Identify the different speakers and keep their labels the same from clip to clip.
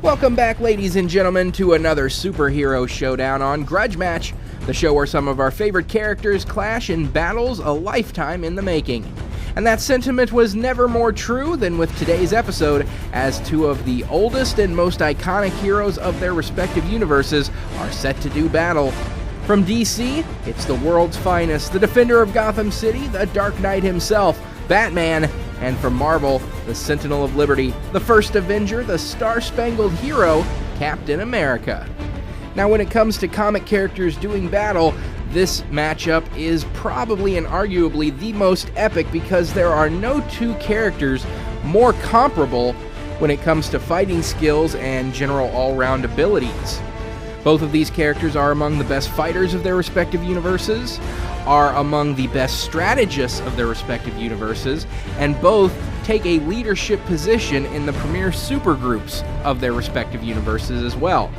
Speaker 1: Welcome back, ladies and gentlemen, to another superhero showdown on Grudge Match, the show where some of our favorite characters clash in battles a lifetime in the making. And that sentiment was never more true than with today's episode, as two of the oldest and most iconic heroes of their respective universes are set to do battle. From DC, it's the world's finest, the defender of Gotham City, the Dark Knight himself, Batman. And from Marvel, the Sentinel of Liberty, the first Avenger, the Star-Spangled Hero, Captain America. Now, when it comes to comic characters doing battle, this matchup is probably and arguably the most epic because there are no two characters more comparable when it comes to fighting skills and general all-round abilities. Both of these characters are among the best fighters of their respective universes, are among the best strategists of their respective universes, and both take a leadership position in the premier supergroups of their respective universes as well.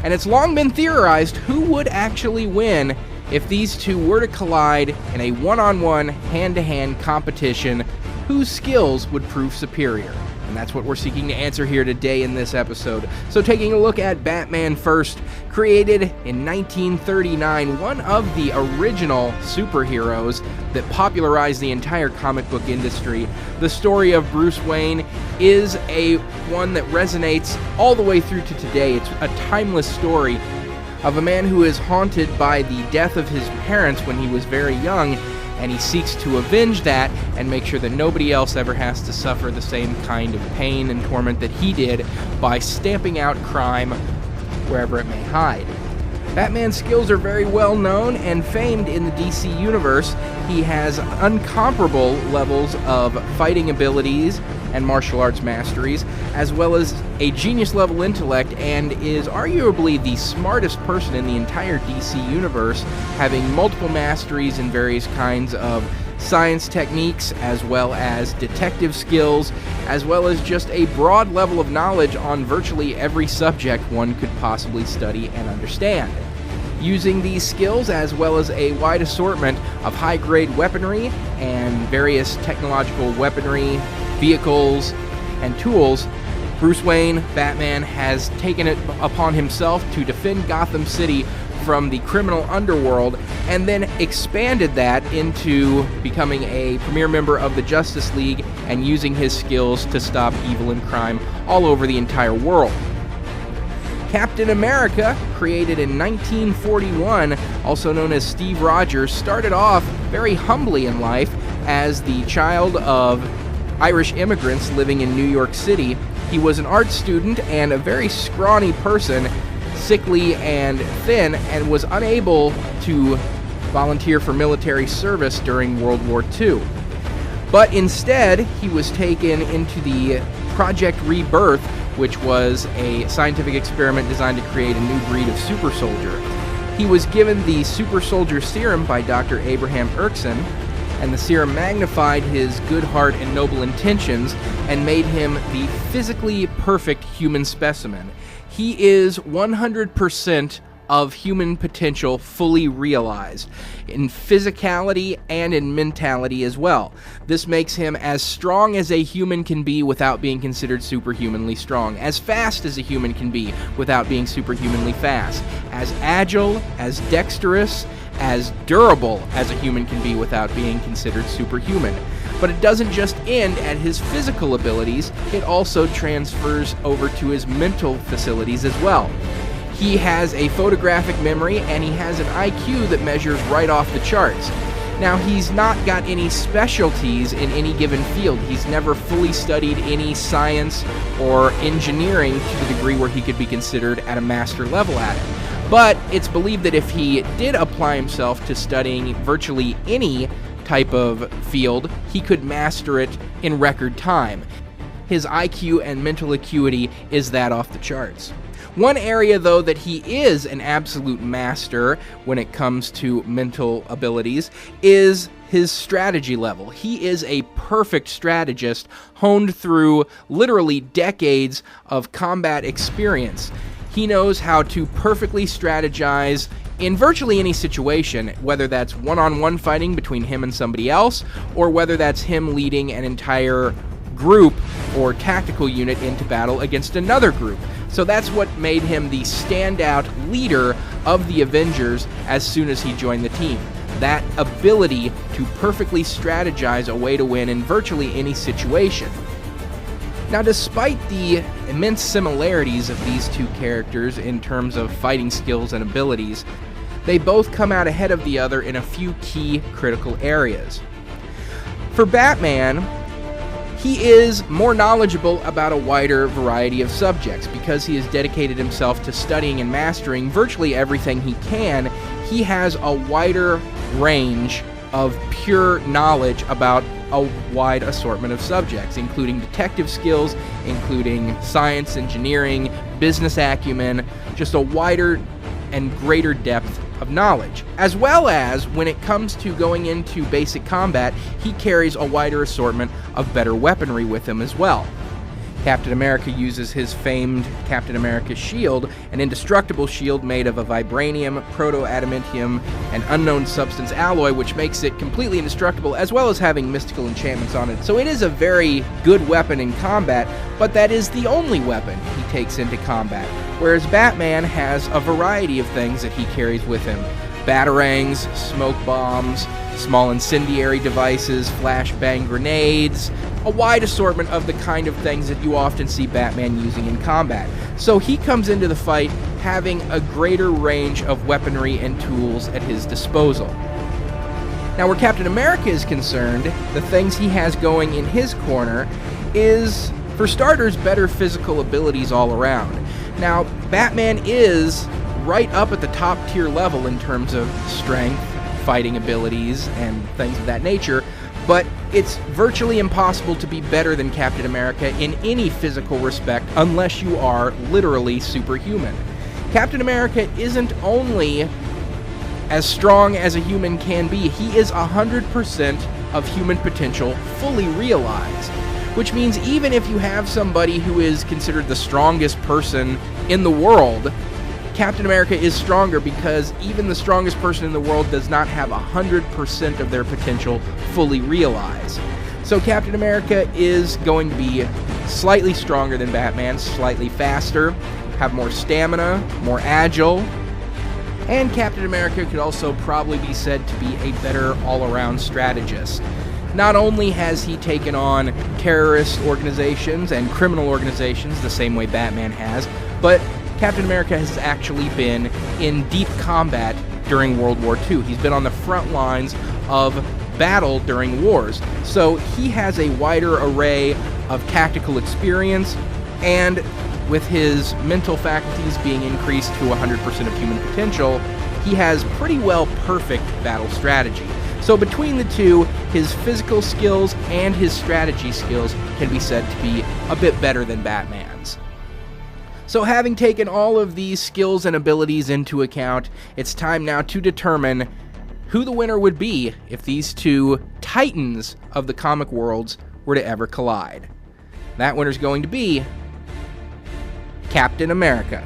Speaker 1: And it's long been theorized who would actually win if these two were to collide in a one-on-one, hand-to-hand competition, whose skills would prove superior. And that's what we're seeking to answer here today in this episode. So taking a look at Batman first, created in 1939, one of the original superheroes that popularized the entire comic book industry. The story of Bruce Wayne is one that resonates all the way through to today. It's a timeless story of a man who is haunted by the death of his parents when he was very young, and he seeks to avenge that and make sure that nobody else ever has to suffer the same kind of pain and torment that he did by stamping out crime wherever it may hide. Batman's skills are very well known and famed in the DC universe. He has incomparable levels of fighting abilities and martial arts masteries, as well as a genius-level intellect, and is arguably the smartest person in the entire DC universe, having multiple masteries in various kinds of science techniques, as well as detective skills, as well as just a broad level of knowledge on virtually every subject one could possibly study and understand. Using these skills, as well as a wide assortment of high-grade weaponry and various technological weaponry, vehicles, and tools, Bruce Wayne, Batman, has taken it upon himself to defend Gotham City from the criminal underworld, and then expanded that into becoming a premier member of the Justice League and using his skills to stop evil and crime all over the entire world. Captain America, created in 1941, also known as Steve Rogers, started off very humbly in life as the child of Irish immigrants living in New York City. He was an art student and a very scrawny person, sickly and thin, and was unable to volunteer for military service during World War II. But instead, he was taken into the Project Rebirth, which was a scientific experiment designed to create a new breed of super soldier. He was given the super soldier serum by Dr. Abraham Erskine, and the serum magnified his good heart and noble intentions and made him the physically perfect human specimen. He is 100% of human potential fully realized, in physicality and in mentality as well. This makes him as strong as a human can be without being considered superhumanly strong, as fast as a human can be without being superhumanly fast, as agile, as dexterous, as durable as a human can be without being considered superhuman. But it doesn't just end at his physical abilities, it also transfers over to his mental facilities as well. He has a photographic memory, and he has an IQ that measures right off the charts. Now, he's not got any specialties in any given field. He's never fully studied any science or engineering to the degree where he could be considered at a master level at it. But it's believed that if he did apply himself to studying virtually any type of field, he could master it in record time. His IQ and mental acuity is that off the charts. One area, though, that he is an absolute master when it comes to mental abilities is his strategy level. He is a perfect strategist, honed through literally decades of combat experience. He knows how to perfectly strategize in virtually any situation, whether that's one-on-one fighting between him and somebody else, or whether that's him leading an entire group or tactical unit into battle against another group. So that's what made him the standout leader of the Avengers as soon as he joined the team. That ability to perfectly strategize a way to win in virtually any situation. Now, despite the immense similarities of these two characters in terms of fighting skills and abilities, they both come out ahead of the other in a few key critical areas. For Batman, he is more knowledgeable about a wider variety of subjects. Because he has dedicated himself to studying and mastering virtually everything he can, he has a wider range of pure knowledge about a wide assortment of subjects, including detective skills, including science, engineering, business acumen, just a wider and greater depth of knowledge. As well as, when it comes to going into basic combat, he carries a wider assortment of better weaponry with him as well. Captain America uses his famed Captain America shield, an indestructible shield made of a vibranium, proto-adamantium, and unknown substance alloy, which makes it completely indestructible, as well as having mystical enchantments on it. So it is a very good weapon in combat, but that is the only weapon he takes into combat. Whereas Batman has a variety of things that he carries with him. Batarangs, smoke bombs, small incendiary devices, flashbang grenades, a wide assortment of the kind of things that you often see Batman using in combat. So he comes into the fight having a greater range of weaponry and tools at his disposal. Now, where Captain America is concerned, the things he has going in his corner is, for starters, better physical abilities all around. Now, Batman is right up at the top tier level in terms of strength, fighting abilities, and things of that nature, but it's virtually impossible to be better than Captain America in any physical respect unless you are literally superhuman. Captain America isn't only as strong as a human can be, he is 100% of human potential fully realized. Which means even if you have somebody who is considered the strongest person in the world, Captain America is stronger because even the strongest person in the world does not have 100% of their potential fully realized. So Captain America is going to be slightly stronger than Batman, slightly faster, have more stamina, more agile, and Captain America could also probably be said to be a better all-around strategist. Not only has he taken on terrorist organizations and criminal organizations the same way Batman has, but Captain America has actually been in deep combat during World War II. He's been on the front lines of battle during wars. So he has a wider array of tactical experience, and with his mental faculties being increased to 100% of human potential, he has pretty well perfect battle strategy. So between the two, his physical skills and his strategy skills can be said to be a bit better than Batman's. So having taken all of these skills and abilities into account, it's time now to determine who the winner would be if these two titans of the comic worlds were to ever collide. That winner's going to be Captain America.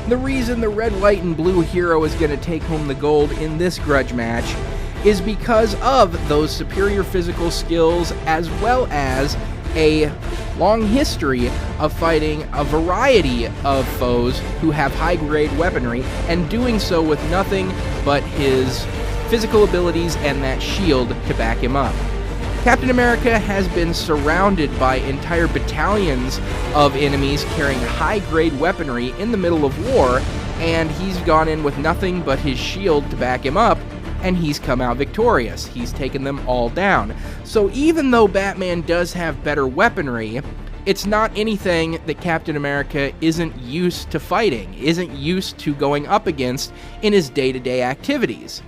Speaker 1: The reason the red, white, and blue hero is going to take home the gold in this grudge match is because of those superior physical skills, as well as a long history of fighting a variety of foes who have high-grade weaponry, and doing so with nothing but his physical abilities and that shield to back him up. Captain America has been surrounded by entire battalions of enemies carrying high-grade weaponry in the middle of war, and he's gone in with nothing but his shield to back him up, and he's come out victorious. He's taken them all down. So even though Batman does have better weaponry, it's not anything that Captain America isn't used to fighting, isn't used to going up against in his day-to-day activities.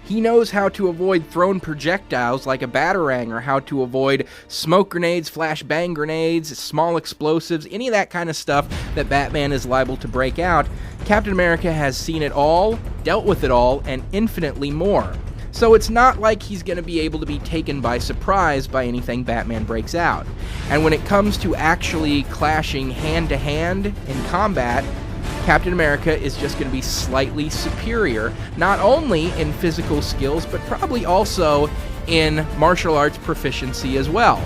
Speaker 1: He knows how to avoid thrown projectiles like a batarang, or how to avoid smoke grenades, flashbang grenades, small explosives, any of that kind of stuff that Batman is liable to break out. Captain America has seen it all, dealt with it all, and infinitely more. So it's not like he's going to be able to be taken by surprise by anything Batman breaks out. And when it comes to actually clashing hand-to-hand in combat, Captain America is just going to be slightly superior, not only in physical skills, but probably also in martial arts proficiency as well.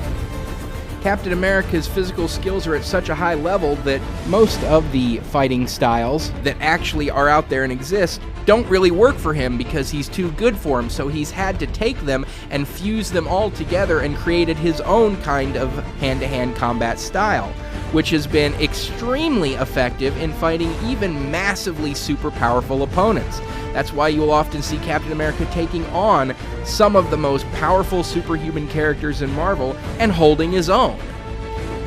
Speaker 1: Captain America's physical skills are at such a high level that most of the fighting styles that actually are out there and exist don't really work for him because he's too good for him, so he's had to take them and fuse them all together and created his own kind of hand-to-hand combat style, which has been extremely effective in fighting even massively super powerful opponents. That's why you'll often see Captain America taking on some of the most powerful superhuman characters in Marvel and holding his own.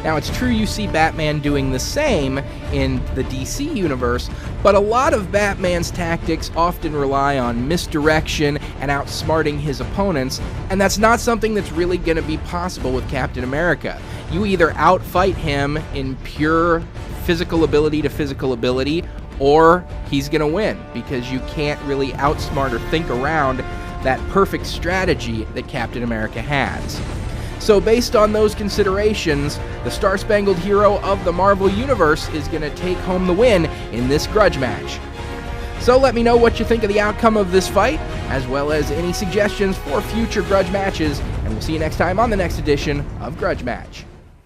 Speaker 1: Now, it's true you see Batman doing the same in the DC universe, but a lot of Batman's tactics often rely on misdirection and outsmarting his opponents, and that's not something that's really going to be possible with Captain America. You either outfight him in pure physical ability to physical ability, or he's going to win, because you can't really outsmart or think around that perfect strategy that Captain America has. So based on those considerations, the Star-Spangled Hero of the Marvel Universe is going to take home the win in this grudge match. So let me know what you think of the outcome of this fight, as well as any suggestions for future grudge matches, and we'll see you next time on the next edition of Grudge Match.